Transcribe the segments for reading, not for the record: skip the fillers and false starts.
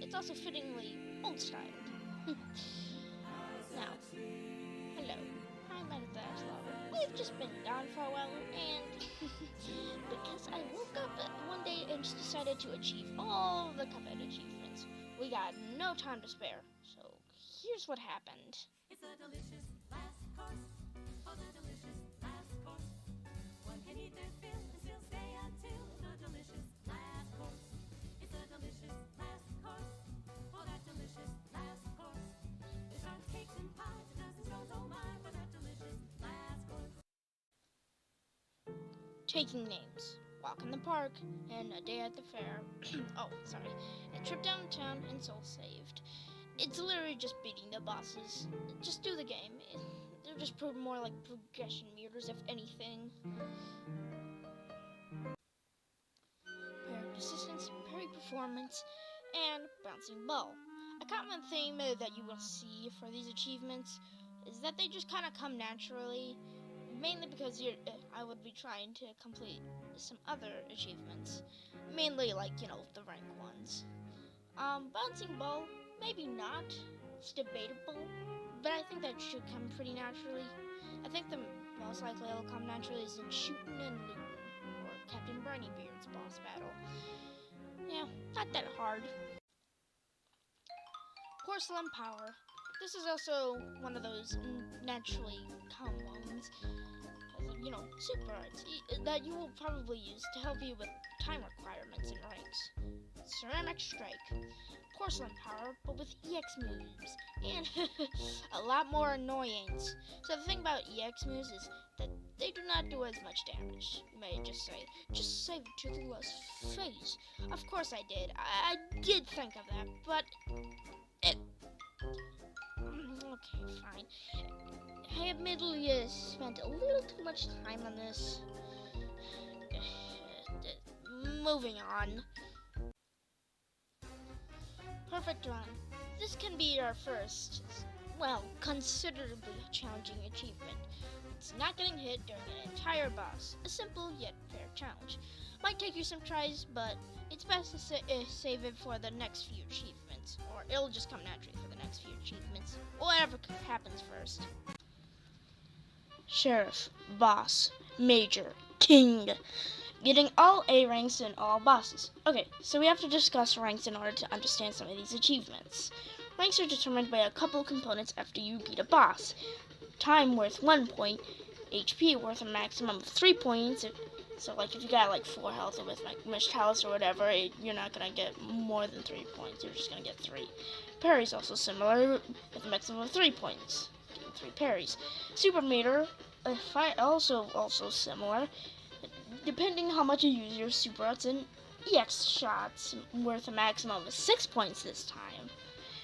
it's also fittingly old-styled. Now, hello, I'm Metaphax Lover. We've just been gone for a while, and because I woke up one day and just decided to achieve all the Cuphead achievements, we got no time to spare. So here's what happened. It's a delicious last course. Oh, the delicious last course. One can eat their fill and still stay until the delicious last course. It's a delicious last course. Oh, that delicious last course. It starts cakes and pies and dozens rolls, oh my, for that delicious last course. Taking names. Walk in the park, and a day at the fair. Oh, sorry. A trip downtown, and soul saved. It's literally just beating the bosses. Just do the game. They're just more like progression meters, if anything. Parry persistence, parry performance, and bouncing ball. A common theme that you will see for these achievements is that they just kind of come naturally, mainly because I would be trying to complete some other achievements, mainly like, the rank ones. Bouncing ball, maybe not. It's debatable, but I think that should come pretty naturally. I think the most likely it'll come naturally is in shooting and looting, or Captain Brainybeard's boss battle. Yeah, not that hard. Porcelain power. This is also one of those naturally common ones. Super arts that you will probably use to help you with time requirements and ranks. Ceramic strike, porcelain power, but with EX moves, and a lot more annoyance. So the thing about EX moves is that they do not do as much damage. You may just say, just save it to the last phase. Of course I did. I did think of that, but okay, fine. I admittedly spent a little too much time on this. Moving on. Perfect run. This can be your first, considerably challenging achievement. It's not getting hit during an entire boss. A simple yet fair challenge. Might take you some tries, but it's best to save it for the next few achievements, or it'll just come naturally for the next few achievements. Whatever happens first. Sheriff, Boss, Major, King. Getting all A ranks in all bosses. Okay, so we have to discuss ranks in order to understand some of these achievements. Ranks are determined by a couple components after you beat a boss. Time worth 1 point, HP worth a maximum of 3 points. So like if you got like 4 health with like Mist House or whatever, you're not going to get more than 3 points. You're just going to get 3. Parry is also similar with a maximum of 3 points. Getting 3 parries. Super meter, also similar. Depending how much you use your super arts and EX shots, worth a maximum of 6 points this time.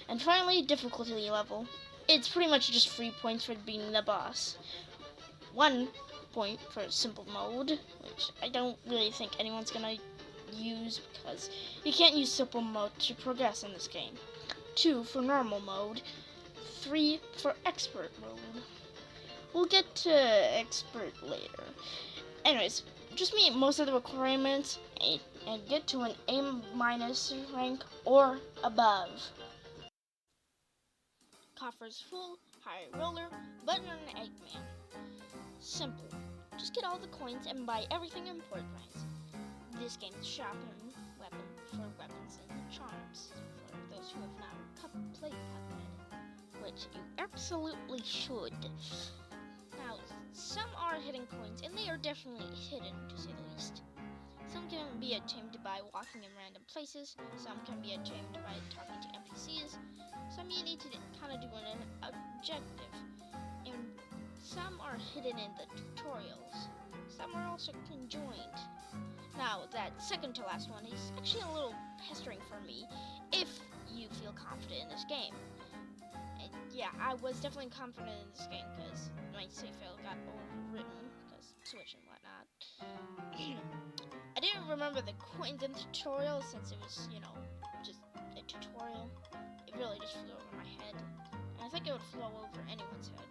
And finally, difficulty level. It's pretty much just 3 points for beating the boss. 1 point for simple mode, which I don't really think anyone's gonna use because you can't use simple mode to progress in this game. 2 for normal mode. 3 for expert mode. We'll get to expert later. Anyways, just meet most of the requirements and get to an A- rank or above. Coffers full, high roller, button and Eggman. Simple. Just get all the coins and buy everything in port ranks. This game's shop and weapon for weapons and charms for those who have not played Cuphead, which you absolutely should. Now, some are hidden coins, and they are definitely hidden, to say the least. Some can be obtained by walking in random places, some can be obtained by talking to NPCs, some you need to kind of do an objective, and some are hidden in the tutorials. Some are also conjoined. Now, that second to last one is actually a little pestering for me, if you feel confident in this game. Yeah, I was definitely confident in this game because my save file got overwritten because Switch and whatnot. I didn't remember the coins in the tutorial since it was, just a tutorial. It really just flew over my head. And I think it would flow over anyone's head.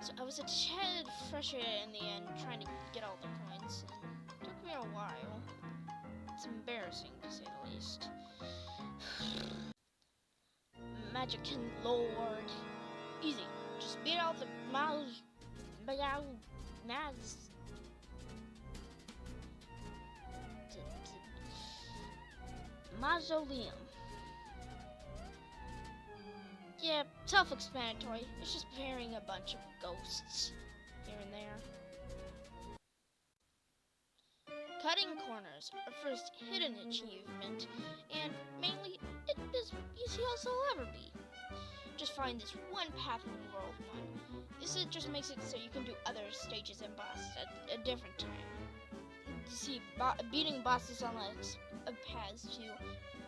So I was a tad frustrated in the end trying to get all the coins. And it took me a while. It's embarrassing to say the least. Magic King Lord. Easy. Just beat out the mausoleum. Yeah, self-explanatory. It's just burying a bunch of ghosts here and there. Cutting corners are first hidden achievement, and mainly it is easy as it'll ever be. Just find this one path in World 1. This just makes it so you can do other stages and bosses at a different time. You see, beating bosses unlocks paths to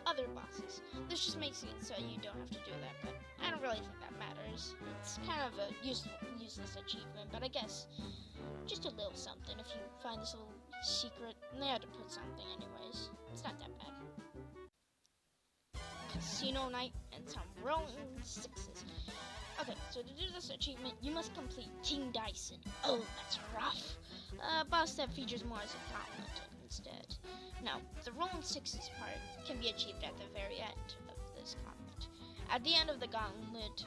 other bosses. This just makes it so you don't have to do that, but I don't really think that matters. It's kind of a useless achievement, but I guess just a little something if you find this little secret, and they had to put something anyways. It's not that bad. Casino night and some rolling sixes. Okay, so to do this achievement, you must complete King Dyson. Oh, that's rough. Boss that features more as a gauntlet instead. Now, the rolling sixes part can be achieved at the very end of this gauntlet. At the end of the gauntlet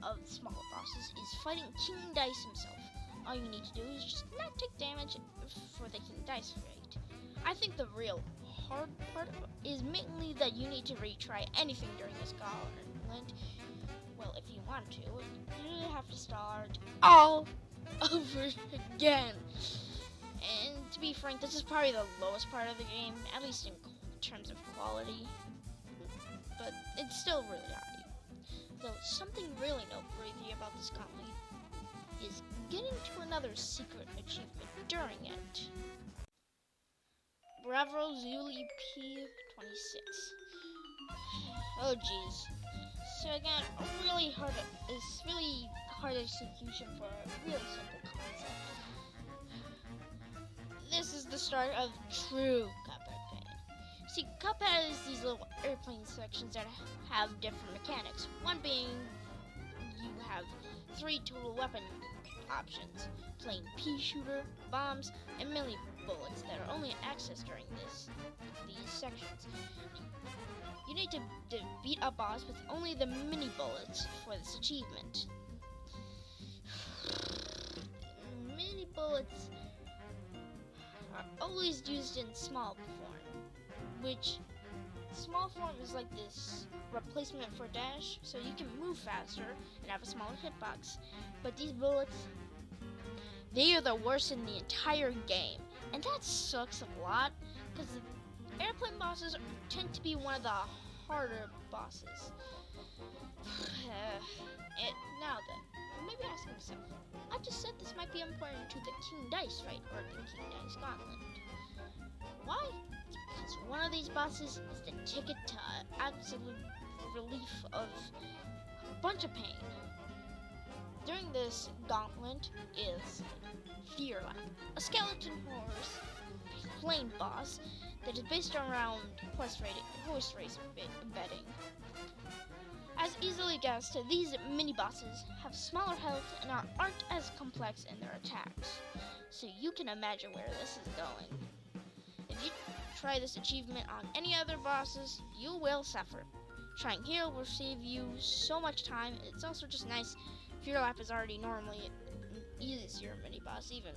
of smaller bosses is fighting King Dice himself. All you need to do is just not take damage for the King Dice fight. I think the real hard part is mainly that you need to retry anything during this gauntlet. Well, if you want to, you have to start all over again. And to be frank, this is probably the lowest part of the game, at least in terms of quality. But it's still really high. Though something really noteworthy about this gauntlet is getting to another secret achievement during it. Bravo Zuli P26. Oh jeez. So again, it's really hard execution for a really simple concept. This is the start of true Cuphead pain. See, Cuphead has these little airplane sections that have different mechanics. One being you have 3 total weapon options: plain pea shooter, bombs, and melee bullets that are only accessed during these sections. You need to beat a boss with only the mini bullets for this achievement. Mini bullets are always used in small form, which small form is like this replacement for dash, so you can move faster and have a smaller hitbox. But these bullets, they are the worst in the entire game, and that sucks a lot because the airplane bosses tend to be one of the harder bosses. Now then, you may be asking yourself, I just said this might be important to the King Dice fight or the King Dice Gauntlet. Why? Because one of these bosses is the ticket to absolute relief of a bunch of pain. During this gauntlet is Fearlap, a skeleton horse plane boss that is based around horse race betting. As easily guessed, these mini-bosses have smaller health and aren't as complex in their attacks, so you can imagine where this is going. If you try this achievement on any other bosses, you will suffer. Trying here will save you so much time. It's also just nice. Fearlap is already normally an easier mini-boss, even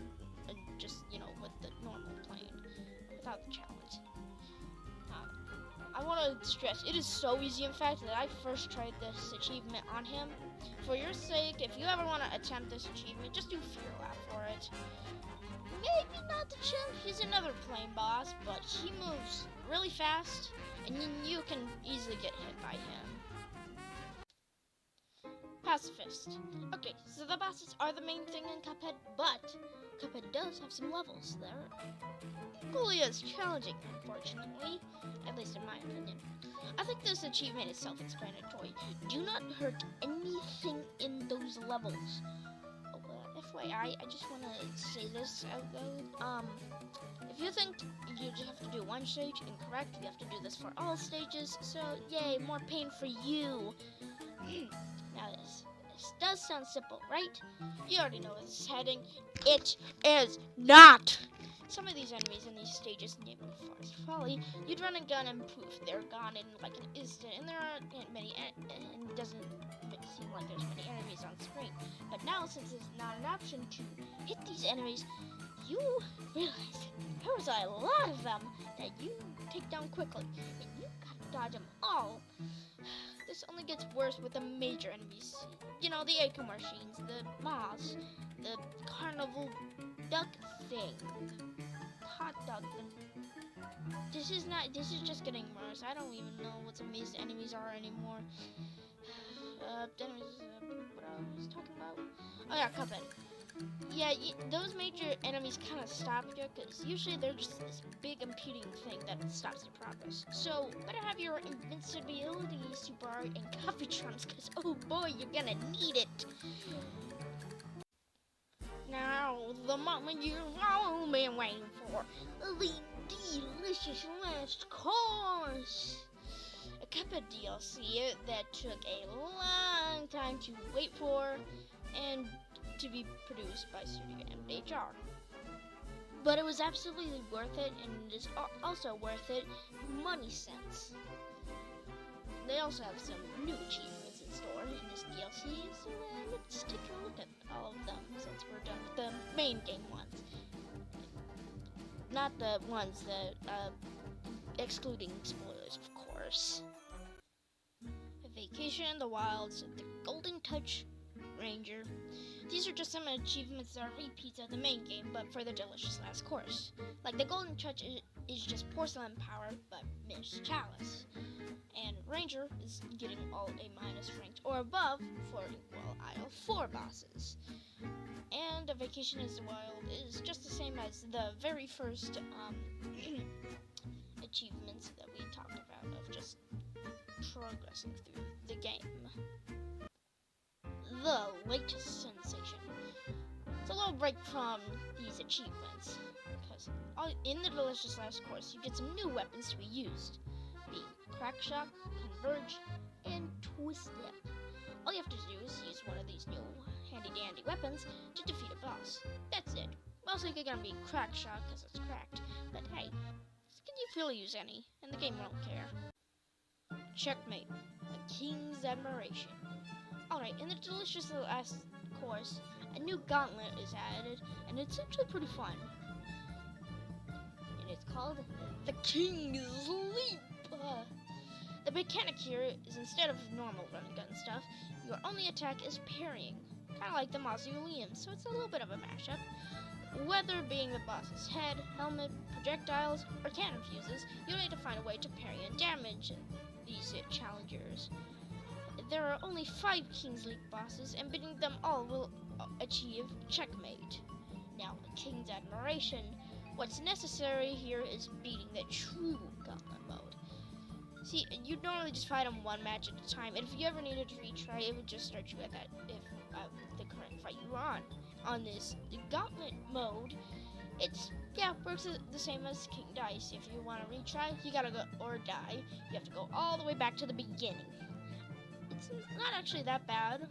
just, with the normal plane, without the challenge. I want to stress, it is so easy, in fact, that I first tried this achievement on him. For your sake, if you ever want to attempt this achievement, just do Fearlap for it. Maybe not the chimp, he's another plane boss, but he moves really fast, and you can easily get hit by him. Pacifist. Okay, so the bosses are the main thing in Cuphead, but Cuphead does have some levels that are equally as challenging, unfortunately, at least in my opinion. I think this achievement is self-explanatory. Do not hurt anything in those levels. FYI, I just want to say this out loud. If you think you just have to do one stage, incorrect. You have to do this for all stages, so yay, more pain for you. Now this This does sound simple, right? You already know where this is heading. It is not! Some of these enemies in these stages near Forest Folly, you'd run a gun and poof, they're gone in like an instant, and there aren't many, and it doesn't seem like there's many enemies on screen. But now, since there's not an option to hit these enemies, you realize there was a lot of them that you take down quickly, and you gotta dodge them all. This only gets worse with the major enemies. You know, the echo machines, the moths, the carnival duck thing, hot dog thing. This is just getting worse. I don't even know what some of these enemies are anymore. What I was talking about? Oh yeah, Cuphead. Yeah, those major enemies kind of stop you, because usually they're just this big impeding thing that stops your progress. So, better have your invincibility super art and coffee trunks, because oh boy, you're gonna need it. Now, the moment you've all been waiting for, the delicious last course. A Cuphead DLC that took a long time to wait for, and to be produced by Studio MHR. But it was absolutely worth it, and it is also worth it money sense. They also have some new achievements in store in this DLC, so let's take a look at all of them since we're done with the main game ones. Not the ones that, excluding spoilers, of course. Vacation in the Wilds, the Golden Touch, Ranger. These are just some achievements that are repeats of the main game, but for the delicious last course. Like the Golden Touch is just porcelain power, but Miss Chalice. And Ranger is getting all A- ranked or above for Isle 4 bosses. And a Vacation in the Wild is just the same as the very first achievements that we talked about of just progressing through the game. The latest sensation. It's a little break from these achievements, because in the delicious last course you get some new weapons to be used, being Crack Shock, Converge, and Twist Step. All you have to do is use one of these new handy dandy weapons to defeat a boss. That's it. Mostly you're gonna be Crack Shock because it's cracked, but hey, you feel use any, and the game won't care. Checkmate, the King's Admiration. Alright, in the delicious last course, a new gauntlet is added, and it's actually pretty fun. And it's called the King's Leap. The mechanic here is instead of normal run and gun stuff, your only attack is parrying, kind of like the Mausoleum, so it's a little bit of a mashup. Whether being the boss's head, helmet, projectiles, or cannon fuses, you'll need to find a way to parry and damage these challengers. There are only 5 King's League bosses, and beating them all will achieve checkmate. Now, the King's Admiration. What's necessary here is beating the true gauntlet mode. See, you'd normally just fight them one match at a time, and if you ever needed to retry, it would just start you at that the current fight you were on. On this gauntlet mode, works the same as King Dice. If you want to retry, you gotta go or die. You have to go all the way back to the beginning. It's not actually that bad.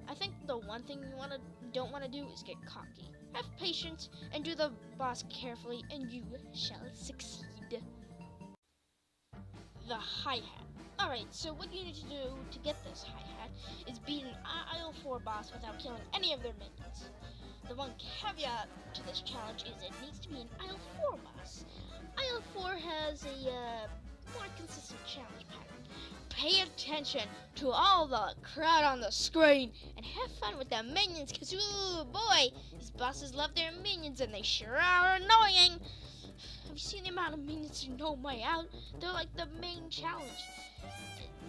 I think the one thing you don't want to do is get cocky. Have patience and do the boss carefully, and you shall succeed. The hi-hat. Alright, so what you need to do to get this hi-hat is beat an Isle 4 boss without killing any of their minions. The one caveat to this challenge is it needs to be an Isle 4 boss. Isle 4 has a more consistent challenge pattern. Pay attention to all the crowd on the screen and have fun with the minions, because, ooh boy, these bosses love their minions and they sure are annoying. Have you seen the amount of minions to No Way Out? They're like the main challenge.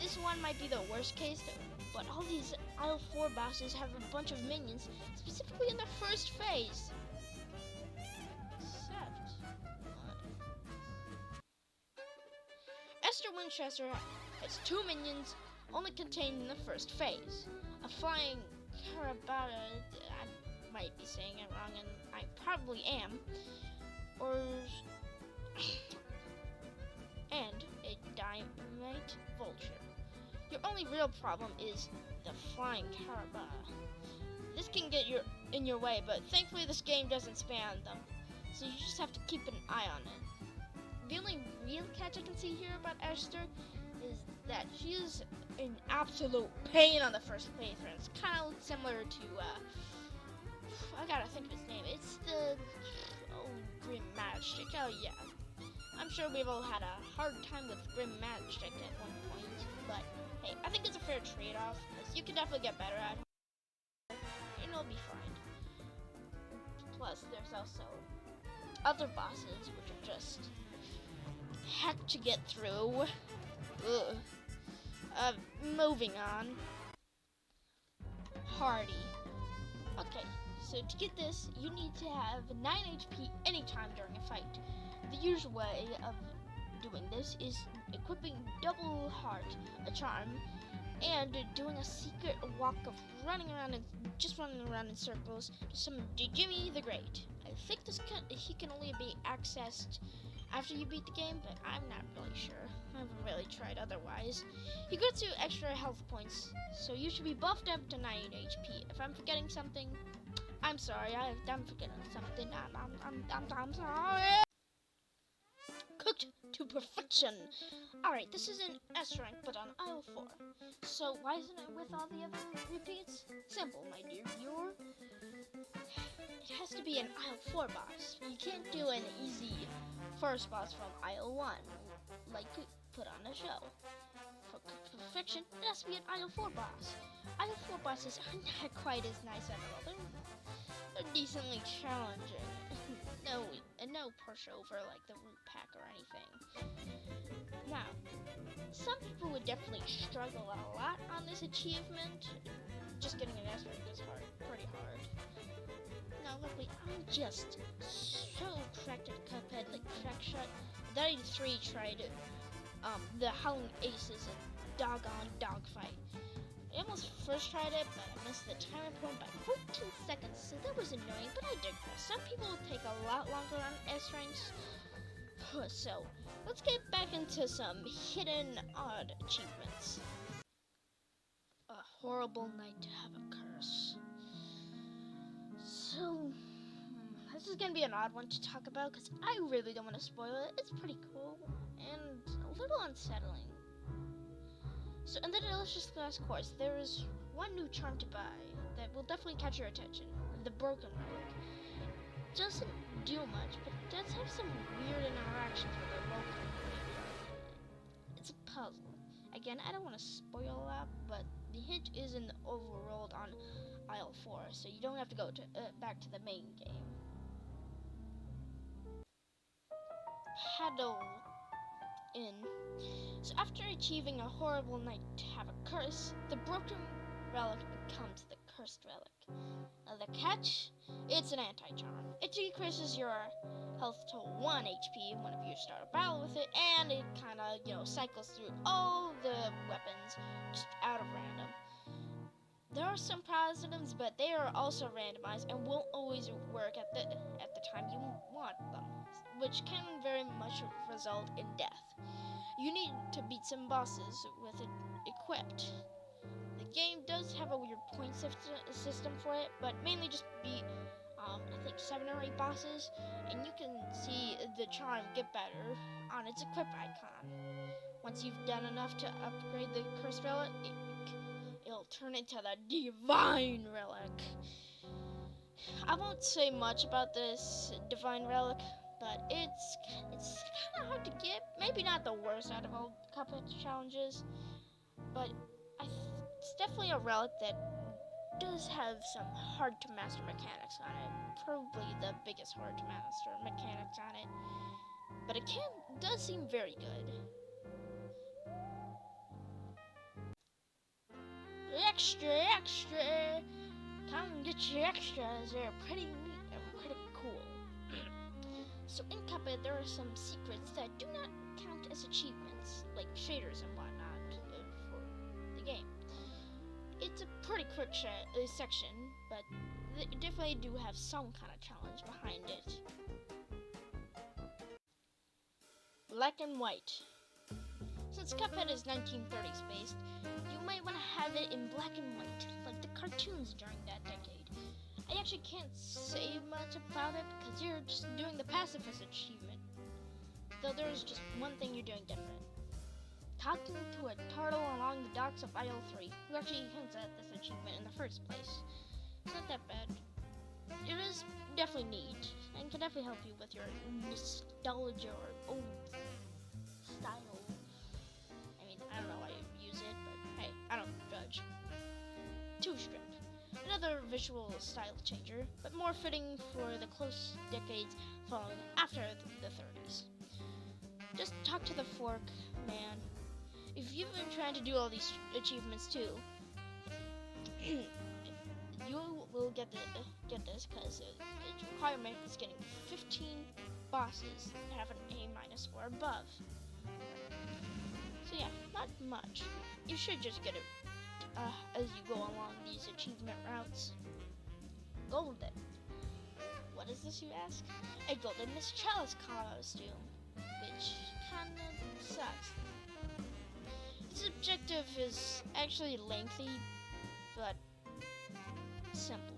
This one might be the worst case, but all these Isle 4 bosses have a bunch of minions, specifically in the first phase. Except Esther Winchester has 2 minions, only contained in the first phase. A flying Carabata, I might be saying it wrong, and I probably am, and a Dynamite Vulture. Your only real problem is the flying caraba. This can get in your way, but thankfully this game doesn't span them, so you just have to keep an eye on it. The only real catch I can see here about Esther is that she is an absolute pain on the first playthrough. It's kind of similar to, I gotta think of his name. It's the, Grim Magic. Oh yeah. I'm sure we've all had a hard time with Grim Magic at one point, but hey, I think it's a fair trade-off, because you can definitely get better at it, and it'll be fine. Plus, there's also other bosses, which are just heck to get through. Ugh. Moving on. Hardy. Okay, so to get this, you need to have 9 HP anytime during a fight. The usual way of doing this is equipping double heart, a charm, and doing a secret walk of running around in circles to summon Jimmy the Great. I think he can only be accessed after you beat the game, but I'm not really sure. I haven't really tried otherwise. He grants you extra health points, so you should be buffed up to 9 HP. If I'm forgetting something, I'm sorry. I'm forgetting something. I'm sorry. Cooked to perfection. Alright, this is an S rank, but on aisle 4. So why isn't it with all the other repeats? Simple, my dear viewer. It has to be an aisle 4 boss. You can't do an easy first boss from aisle 1, like put on a show. For perfection, it has to be an aisle 4 boss. Aisle 4 bosses are not quite as nice at all. They're decently challenging. No pushover like the root pack or anything. Now, some people would definitely struggle a lot on this achievement. Just getting an S rank is pretty hard. Now, luckily, I'm just so cracked at Cuphead, like crack shot, that I 3 tried the Howling Aces and doggone dogfight. I almost first tried it, but I missed the timer point by 14 seconds, so that was annoying, but I digress. Some people take a lot longer on S ranks. So, let's get back into some hidden odd achievements. A horrible night to have a curse. So, this is gonna be an odd one to talk about, because I really don't want to spoil it. It's pretty cool, and a little unsettling. So in the delicious glass course, there is one new charm to buy that will definitely catch your attention. The Broken Relic. It doesn't do much, but it does have some weird interactions with the local graveyard. It's a puzzle. Again, I don't want to spoil a lot, but the hint is in the overworld on aisle 4, so you don't have to go back to the main game. Paddle in. So after achieving a horrible night to have a curse, the broken relic becomes the cursed relic. The catch? It's an anti-charm. It decreases your health to 1 HP whenever you start a battle with it, and it kinda, cycles through all the weapons just out of random. There are some positives, but they are also randomized and won't always work at the time you want them, which can very much result in death. You need to beat some bosses with it equipped. The game does have a weird point system for it, but mainly just beat, I think 7 or 8 bosses, and you can see the charm get better on its equip icon. Once you've done enough to upgrade the cursed relic, it'll turn into the divine relic. I won't say much about this divine relic, but it's kind of hard to get. Maybe not the worst out of all Cuphead challenges, but it's definitely a relic that does have some hard to master mechanics on it. Probably the biggest hard to master mechanics on it, but it does seem very good. Extra! Come and get your extras. They're pretty neat and pretty cool. So in Cuphead, there are some secrets that do not count as achievements, like shaders and whatnot, for the game. It's a pretty quick section, but they definitely do have some kind of challenge behind it. Black and white. Since Cuphead is 1930s based, you might want to have it in black and white, like the cartoons during that decade. I actually can't say much about it because you're just doing the pacifist achievement. Though there's just one thing you're doing different. Talking to a turtle along the docks of Isle 3, who actually hints at this achievement in the first place. It's not that bad. It is definitely neat, and can definitely help you with your nostalgia or old style. I mean, I don't know why you use it, but hey, I don't judge. Two Strip. Another visual style changer, but more fitting for the close decades following after the 30s. Just talk to the fork, man. If you've been trying to do all these achievements too, you will get this because its requirement is getting 15 bosses that have an A- or above. So yeah, not much. You should just get it as you go along these achievement routes. Golden. What is this, you ask? A golden Miss Chalice costume, which kinda sucks. Its objective is actually lengthy, but simple.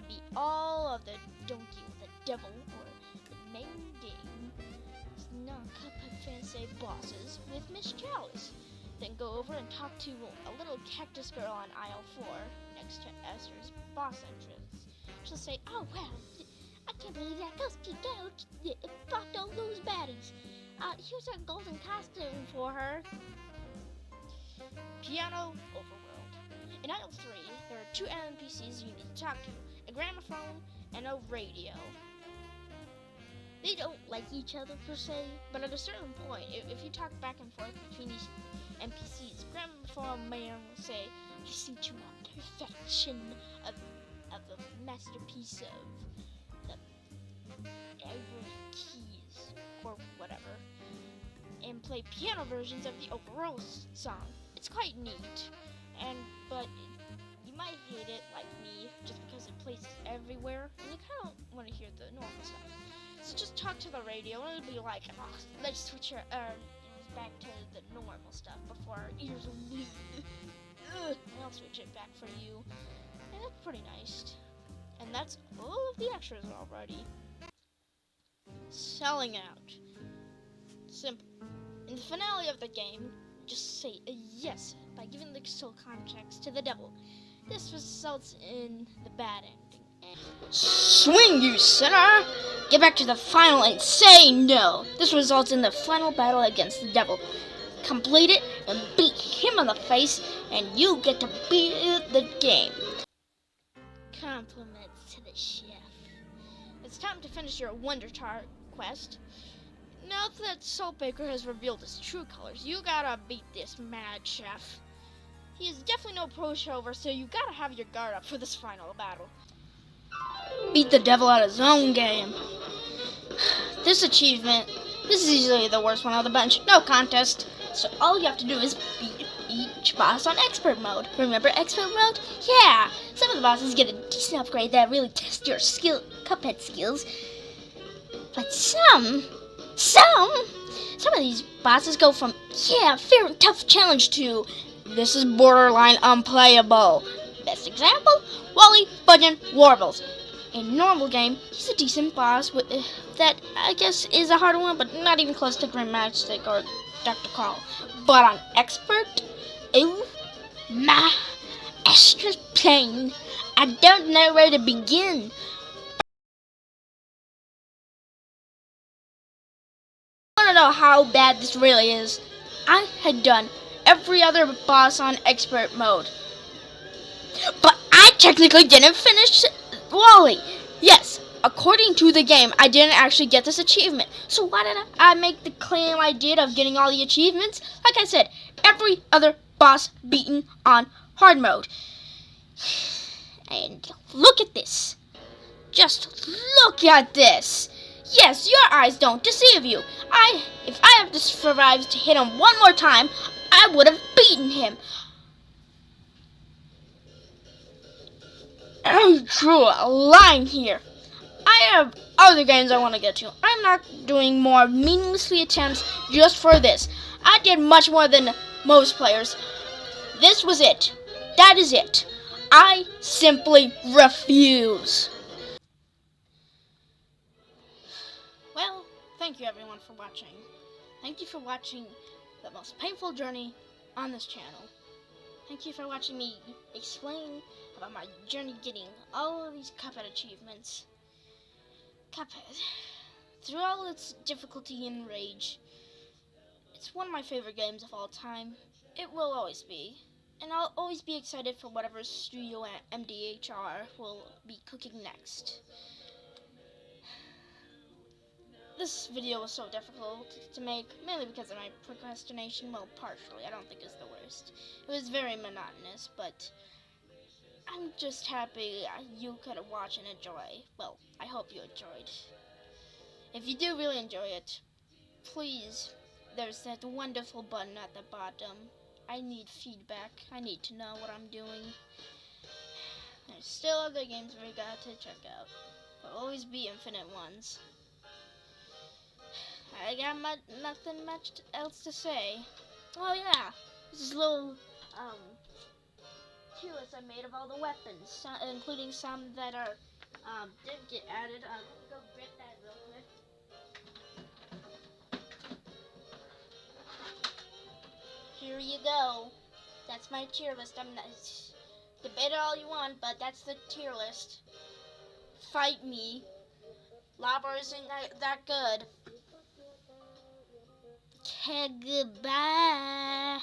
Beat all of the donkey with the devil, or the main game, non-Cuphead fans say bosses with Miss Chalice. Then go over and talk to a little cactus girl on aisle 4, next to Esther's boss entrance. She'll say, "Oh wow, I can't believe that ghosty girl fucked all those baddies. Here's a golden costume for her." Piano Overworld. In aisle 3, there are 2 NPCs you need to talk to, a gramophone and a radio. They don't like each other per se, but at a certain point, if you talk back and forth between these NPCs, Gramophone Man will say, "Listen to my perfection of the masterpiece of the every keys," or whatever, and play piano versions of the overall song. It's quite neat, but you might hate it like me, just because it plays everywhere, and you kind of want to hear the normal stuff. So just talk to the radio, and it'll be like, "Oh, let's switch our back to the normal stuff before our ears will bleed." And I'll switch it back for you, and that's pretty nice. And that's all of the extras already. Selling out. Simple. In the finale of the game, just say a yes by giving the soul context to the devil. This results in the bad ending. Swing, you sinner! Get back to the final and say no. This results in the final battle against the devil. Complete it and beat him in the face, and you get to beat the game. Compliments to the chef. It's time to finish your Wonder Tart quest. Now that Saltbaker has revealed his true colors, you gotta beat this mad chef. He is definitely no pushover, so you gotta have your guard up for this final battle. Beat the devil at his own game. This achievement, this is easily the worst one of the bunch. No contest. So all you have to do is beat each boss on expert mode. Remember expert mode? Yeah. Some of the bosses get a decent upgrade that really tests your Cuphead skills. But some of these bosses go from, yeah, fair and tough challenge to, this is borderline unplayable. Best example, Wally Budgeon Warbles. In normal game, he's a decent boss that I guess is a harder one, but not even close to Grandmagic or Dr. Carl. But on expert, ooh, my extra pain. I don't know where to begin. I want to know how bad this really is. I had done every other boss on expert mode, but I technically didn't finish Wally. Yes, according to the game, I didn't actually get this achievement. So why did I make the claim I did of getting all the achievements? Like I said, every other boss beaten on hard mode. And look at this. Just look at this. Yes, your eyes don't deceive you. If I have to survive to hit him one more time, I would have beaten him. I'm true, a line here. I have other games I want to get to. I'm not doing more meaninglessly attempts just for this. I did much more than most players. This was it. That is it. I simply refuse. Well, thank you everyone for watching. Thank you for watching the most painful journey on this channel. Thank you for watching me explain about my journey getting all of these Cuphead achievements. Cuphead, through all its difficulty and rage, it's one of my favorite games of all time. It will always be. And I'll always be excited for whatever studio MDHR will be cooking next. This video was so difficult to make, mainly because of my procrastination. Well, partially. I don't think it's the worst. It was very monotonous, but I'm just happy you could watch and enjoy. Well, I hope you enjoyed. If you do really enjoy it, please, there's that wonderful button at the bottom. I need feedback. I need to know what I'm doing. There's still other games we got to check out. There'll always be infinite ones. I got nothing much else to say. Oh yeah, this is a little tier list I made of all the weapons, including some that are didn't get added. Let me go get that real quick. Here you go. That's my tier list. I'm not debate it all you want, but that's the tier list. Fight me. Lava isn't that good. Okay, goodbye.